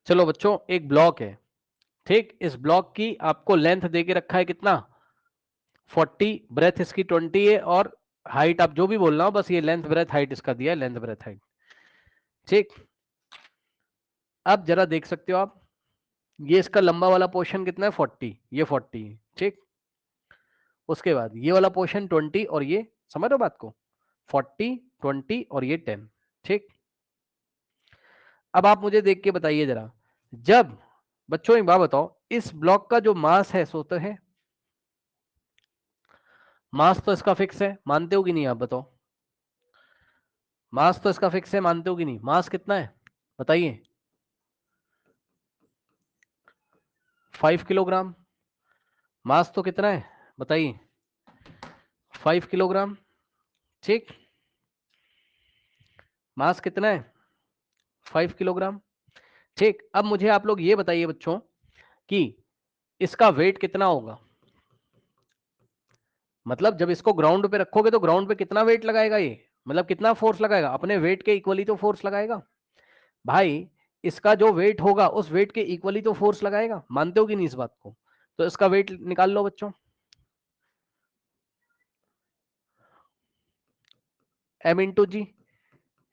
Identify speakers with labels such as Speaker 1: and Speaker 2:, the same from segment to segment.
Speaker 1: चलो बच्चों, एक ब्लॉक है, ठीक। इस ब्लॉक की आपको लेंथ दे के रखा है कितना, 40, ब्रेथ इसकी 20 है, और हाइट आप जो भी बोल रहा हो, बस ये लेंथ ब्रेथ हाइट इसका दिया है, लेंथ ब्रेथ हाइट, ठीक। अब जरा देख सकते हो आप, ये इसका लंबा वाला पोर्शन कितना है, 40, ये 40 है, ठीक। उसके बाद ये वाला पोर्शन 20, और ये, समझ रहे हो बात को, 40, 20 और ये 10, ठीक। अब आप मुझे देख के बताइए जरा, जब बच्चों एक बात बताओ, इस ब्लॉक का जो मास है सो तो है, मास तो इसका फिक्स है, मानते हो कि नहीं, आप बताओ। मास तो इसका फिक्स है, मानते हो कि नहीं, मास कितना है बताइए, 5 किलोग्राम। मास तो कितना है बताइए, 5 किलोग्राम, ठीक। मास कितना है, 5 किलोग्राम, ठीक। अब मुझे आप लोग ये बताइए बच्चों कि इसका वेट कितना होगा, मतलब जब इसको ग्राउंड पे रखोगे तो ग्राउंड पे कितना वेट लगाएगा ये, मतलब कितना फोर्स लगाएगा, अपने वेट के इक्वली तो फोर्स लगाएगा भाई। इसका जो वेट होगा उस वेट के इक्वली तो फोर्स लगाएगा, मानते हो कि नहीं इस बात को। तो इसका वेट निकाल लो बच्चों, m इंटू जी।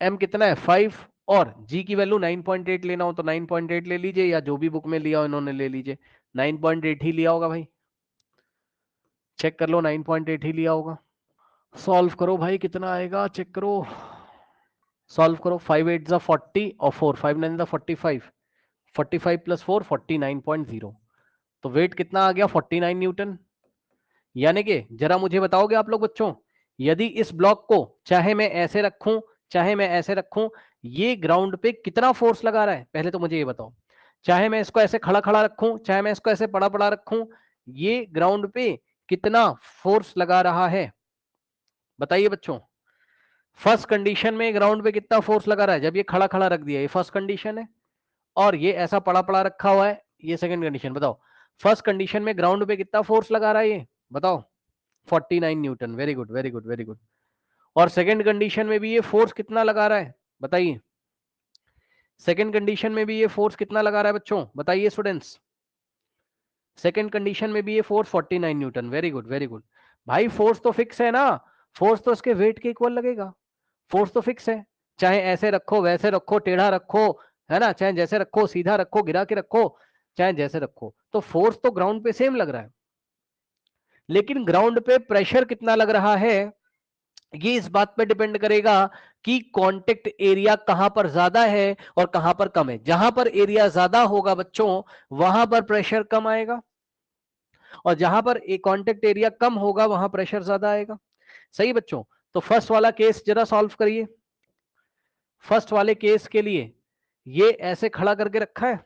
Speaker 1: m कितना है 5, और g की वैल्यू 9.8 लेना हो तो 9.8 ले लीजिए, या जो भी बुक में लिया हो इन्होंने ले लीजिए, 9.8 ही लिया होगा भाई, चेक कर लो, 9.8 ही लिया होगा। सॉल्व करो भाई, कितना आएगा चेक करो, सॉल्व करो। 5 8 जा 40 और 4 5 9 जा 45, 45 प्लस 4 49.0, तो वेट कितना आ गया 49 न्यूटन। यानी कि जरा मुझे बताओगे आप लोग बच्चों, यदि इस ब्लॉक को चाहे मैं ऐसे रखूं चाहे मैं ऐसे रखूं, ये ग्राउंड पे कितना फोर्स लगा रहा है, पहले तो मुझे ये बताओ। चाहे मैं इसको ऐसे खड़ा खड़ा रखूं चाहे मैं इसको ऐसे पड़ा पड़ा रखूं, ये ग्राउंड पे कितना फोर्स लगा रहा है बताइए बच्चों। फर्स्ट कंडीशन में ग्राउंड पे कितना फोर्स लगा रहा है, जब ये खड़ा खड़ा रख दिया, ये फर्स्ट कंडीशन है, और ये ऐसा पड़ा पड़ा रखा हुआ है, ये सेकंड कंडीशन। बताओ फर्स्ट कंडीशन में ग्राउंड पे कितना फोर्स लगा रहा है ये बताओ, 49 Newton, very good very good very good. और सेकंड कंडीशन में भी ये फोर्स कितना लगा रहा है बताइए, सेकंड कंडीशन में भी ये फोर्स कितना लगा रहा है बच्चों बताइए स्टूडेंट्स, सेकंड कंडीशन में भी ये force 49 Newton, very good very good. भाई फोर्स तो फिक्स है ना, फोर्स तो इसके वेट के इक्वल लगेगा, फोर्स तो फिक्स है, चाहे ऐसे रखो वैसे रखो टेढ़ा रखो, है ना, चाहे जैसे रखो सीधा रखो गिरा के रखो, चाहे जैसे रखो, तो फोर्स तो ग्राउंड पे सेम लग रहा है। लेकिन ग्राउंड पे प्रेशर कितना लग रहा है, ये इस बात पे डिपेंड करेगा कि कांटेक्ट एरिया कहां पर ज्यादा है और कहां पर कम है। जहां पर एरिया ज्यादा होगा बच्चों, वहां पर प्रेशर कम आएगा, और जहां पर एक कांटेक्ट एरिया कम होगा वहां प्रेशर ज्यादा आएगा। सही बच्चों, तो फर्स्ट वाला केस जरा सॉल्व करिए। फर्स्ट वाले केस के लिए ये ऐसे खड़ा करके रखा है,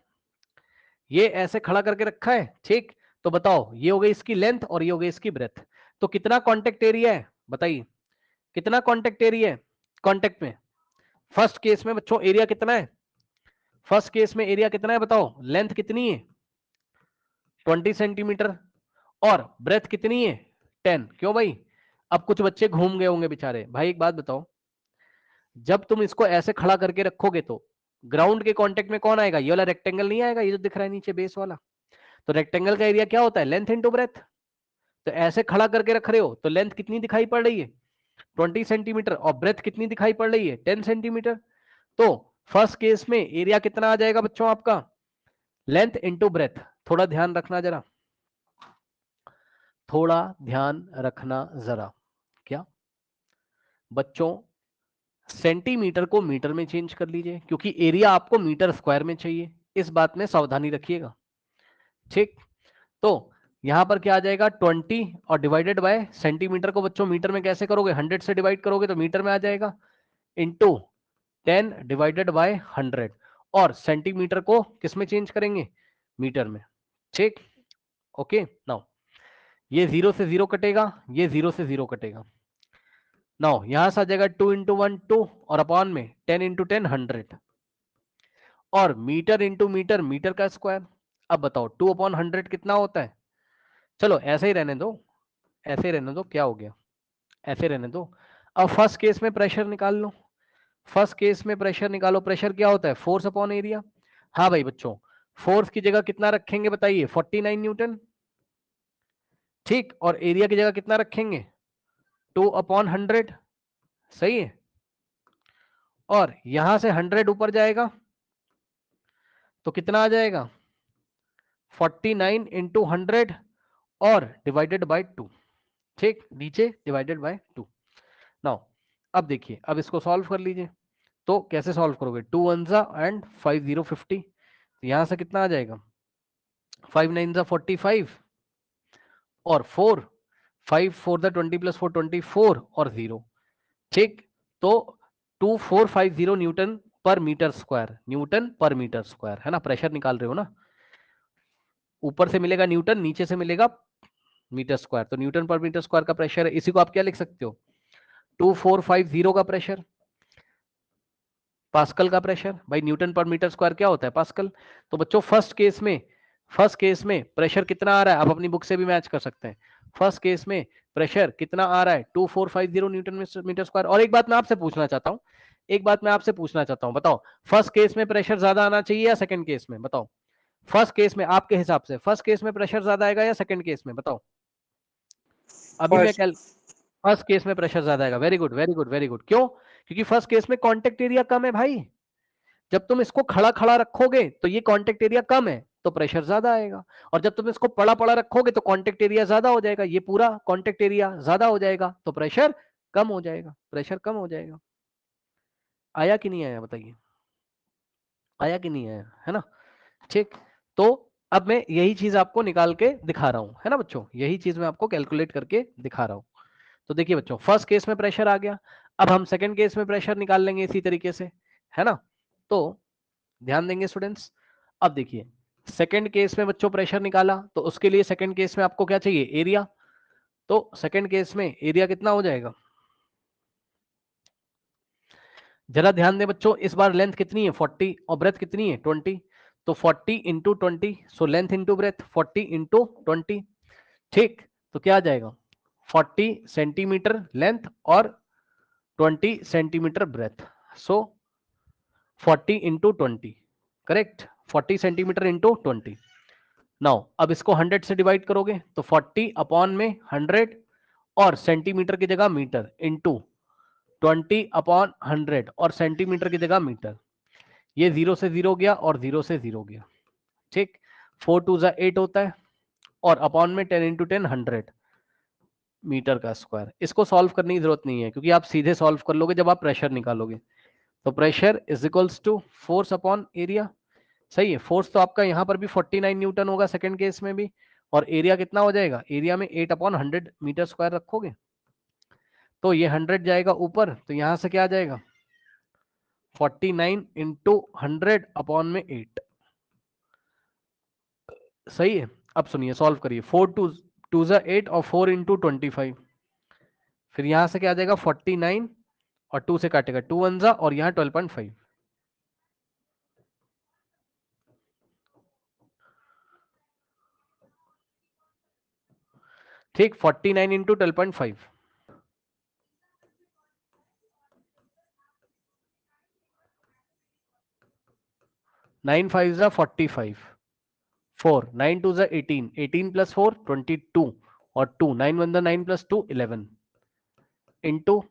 Speaker 1: ये ऐसे खड़ा करके रखा है, ठीक। तो बताओ ये हो गई इसकी लेंथ और ये हो गई इसकी ब्रेथ, तो कितना कांटेक्ट एरिया है बताइए, कितना कांटेक्ट एरिया है कांटेक्ट में। फर्स्ट केस में बच्चों एरिया कितना है, फर्स्ट केस में एरिया कितना है बताओ, लेंथ कितनी है 20 सेंटीमीटर, और ब्रेथ कितनी है 10, क्यों भाई। अब कुछ बच्चे घूम गए होंगे बेचारे, भाई एक बात बताओ, जब तुम इसको ऐसे खड़ा करके रखोगे तो ग्राउंड के कांटेक्ट में कौन आएगा, ये वाला रेक्टेंगल नहीं आएगा, ये जो दिख रहा है नीचे बेस वाला। तो रेक्टेंगल का एरिया क्या होता है, लेंथ इंटू ब्रेथ। तो ऐसे खड़ा करके रख रहे हो तो लेंथ कितनी दिखाई पड़ रही है 20 सेंटीमीटर, और ब्रेथ कितनी दिखाई पड़ रही है 10 सेंटीमीटर। तो फर्स्ट केस में एरिया कितना आ जाएगा बच्चों आपका, लेंथ इंटू ब्रेथ। थोड़ा ध्यान रखना जरा, थोड़ा ध्यान रखना जरा, क्या बच्चों, सेंटीमीटर को मीटर में चेंज कर लीजिए, क्योंकि एरिया आपको मीटर स्क्वायर में चाहिए, इस बात में सावधानी रखिएगा, ठीक। तो यहां पर क्या आ जाएगा 20, और डिवाइडेड बाय सेंटीमीटर को बच्चों मीटर में कैसे करोगे, 100 से डिवाइड करोगे तो मीटर में आ जाएगा, इंटू 10 डिवाइडेड बाय 100, और सेंटीमीटर को किस में चेंज करेंगे, मीटर में, ठीक। ओके नाउ ये जीरो से जीरो कटेगा, ये जीरो से जीरो कटेगा, नाउ यहां से आ जाएगा 2 इंटू 1 2, और अपॉन में 10 इंटू 10 100, और मीटर इंटू मीटर मीटर का स्क्वायर। अब बताओ 2 अपॉन 100 कितना होता है, चलो ऐसे ही रहने दो, ऐसे ही रहने दो, क्या हो गया, ऐसे रहने दो। अब फर्स्ट केस में प्रेशर निकाल लो, फर्स्ट केस में प्रेशर निकालो, प्रेशर क्या होता है फोर्स अपॉन एरिया। हाँ भाई बच्चों, फोर्स की जगह कितना रखेंगे बताइए, 49 न्यूटन, ठीक, और एरिया की जगह कितना रखेंगे, 2/100, सही है। और यहां से 100 ऊपर जाएगा तो कितना आ जाएगा, 49 इंटू 100 और डिवाइडेड बाय 2, ठीक, नीचे डिवाइडेड बाय 2। नाउ अब देखिए, अब इसको सॉल्व कर लीजिए। तो कैसे सॉल्व करोगे, 2 1 जा एंड 5 0 50, तो यहां से कितना आ जाएगा, 5 9 जा 45 और 4 5 4 जा 20 प्लस 4 24 और 0, ठीक। तो 2450 न्यूटन पर मीटर स्क्वायर, न्यूटन पर मीटर स्क्वायर है ना, प्रेशर निकाल रहे हो ना, ऊपर से मिलेगा न्यूटन, नीचे से मिलेगा मीटर स्क्वायर, तो न्यूटन पर मीटर स्क्वायर का प्रेशर है। इसी को आप क्या लिख सकते हो, 2450 का प्रेशर, पास्कल का प्रेशर, भाई न्यूटन पर मीटर स्क्वायर क्या होता है, पास्कल। तो बच्चों फर्स्ट केस में प्रेशर कितना आ रहा है, आप अपनी बुक से भी मैच कर सकते हैं। फर्स्ट केस में प्रेशर कितना आ रहा है, 2450 न्यूटन मीटर स्क्वायर। और एक बात मैं आपसे पूछना चाहता हूं, बताओ फर्स्ट केस में प्रेशर ज्यादा आना चाहिए या सेकंड केस में, बताओ फर्स्ट केस में, आपके हिसाब से फर्स्ट केस में प्रेशर ज्यादा आएगा या सेकंड केस में, बताओ। अभी मैं
Speaker 2: फर्स्ट।
Speaker 1: फर्स्ट केस में प्रेशर ज्यादा आएगा, very good very good very good, क्यों, क्योंकि फर्स्ट केस में कॉन्टेक्ट एरिया कम है भाई, जब तुम इसको खड़ा खड़ा रखोगे तो ये कॉन्टेक्ट एरिया कम है तो प्रेशर ज्यादा आएगा, और जब तुम इसको पड़ा पड़ा रखोगे तो कॉन्टेक्ट एरिया ज्यादा हो जाएगा, ये पूरा कॉन्टेक्ट एरिया ज्यादा हो जाएगा तो प्रेशर कम हो जाएगा, प्रेशर कम हो जाएगा। आया कि नहीं आया बताइए, आया कि नहीं आया, है ना, ठीक। तो अब मैं यही चीज आपको निकाल के दिखा रहा हूं, है ना बच्चों, यही चीज मैं आपको कैलकुलेट करके दिखा रहा हूं। तो देखिए बच्चों, फर्स्ट केस में प्रेशर आ गया, अब हम सेकंड केस में प्रेशर निकाल लेंगे इसी तरीके से, है ना। तो ध्यान देंगे स्टूडेंट्स, अब देखिए सेकंड केस में बच्चों प्रेशर निकाला, तो उसके लिए सेकंड केस में आपको क्या चाहिए, एरिया। तो सेकंड केस में एरिया कितना हो जाएगा, जरा ध्यान दें बच्चों, इस बार लेंथ कितनी है 40 और ब्रेथ कितनी है 20, तो 40 into 20, so length into breadth 40 into 20, ठीक। तो क्या आ जाएगा, 40 सेंटीमीटर लेंथ और 20 सेंटीमीटर ब्रेथ, सो 40 into 20, correct, 40 centimetre into 20। Now अब इसको 100 से डिवाइड करोगे तो 40 अपॉन में 100 और सेंटीमीटर की जगह मीटर इंटू 20 अपॉन 100 और सेंटीमीटर की जगह मीटर, ये 0 से 0 गया और 0 से 0 गया, ठीक। 4 2 जा 8 होता है और अपॉन में 10 इंटू 10 100 मीटर का स्क्वायर। इसको सॉल्व करने की जरूरत नहीं है क्योंकि आप सीधे सॉल्व कर लोगे जब आप प्रेशर निकालोगे। तो pressure is equals to force upon area, सही है। फोर्स तो आपका यहाँ पर भी 49 न्यूटन होगा सेकंड केस में भी, और एरिया कितना हो जाएगा, एरिया में 8/100 मीटर स्क्वायर रखोगे तो ये 100 जाएगा ऊपर, तो यहाँ से क्या आ जाएगा 49 इंटू 100 अपॉन में 8, सही है। अब सुनिए सॉल्व करिए, 4 2 जा 8 और 4 इंटू 25, फिर यहाँ से क्या आ जाएगा 49 और 2 से काटेगा 2 1 जा और यहाँ 12.5, ठीक, 49 इंटू 12.5, 9 5 जा 45, 4 9 2 जा 18, 18 प्लस 4 22 और 2 9 1 जा 9 प्लस 2 11 इंटू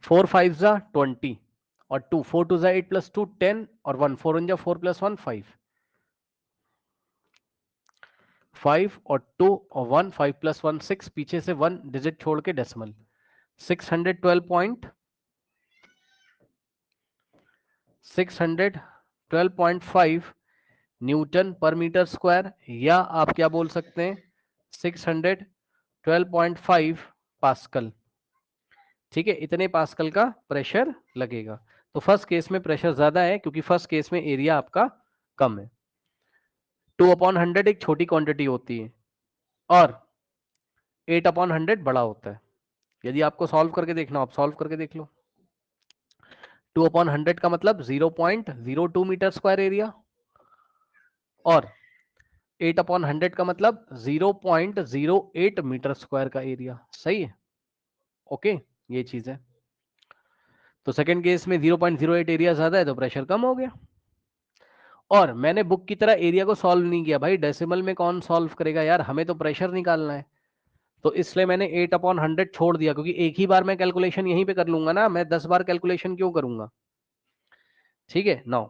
Speaker 1: 4 5 जा 20 और 2 4 2 जा 8 प्लस 2 10 और 1 4 1 जा 4 प्लस 1 5 5 और 2 और 1 5 प्लस 1 6, पीछे से 1 डिजिट छोड़ के डेसिमल, 612.5 न्यूटन पर मीटर स्क्वायर, या आप क्या बोल सकते हैं 612.5 पास्कल, ठीक है, इतने पास्कल का प्रेशर लगेगा। तो फर्स्ट केस में प्रेशर ज्यादा है क्योंकि फर्स्ट केस में एरिया आपका कम है। 2/100 एक छोटी क्वांटिटी होती है और 8/100 बड़ा होता है। यदि आपको सॉल्व करके देखना हो आप सॉल्व करके देख लो। 2/100 का मतलब 0.02 मीटर स्क्वायर एरिया और 8/100 का मतलब 0.08 मीटर स्क्वायर का एरिया, सही है, ओके, ये चीज है। तो सेकंड केस में 0.08 एरिया ज्यादा है तो प्रेशर कम हो गया। और मैंने बुक की तरह एरिया को सॉल्व नहीं किया भाई, डेसिमल में कौन सॉल्व करेगा यार, हमें तो प्रेशर निकालना है। तो इसलिए मैंने 8/100 छोड़ दिया, क्योंकि एक ही बार मैं कैलकुलेशन यहीं पे कर लूंगा ना, मैं 10 बार कैलकुलेशन क्यों करूंगा। ठीक है, नाउ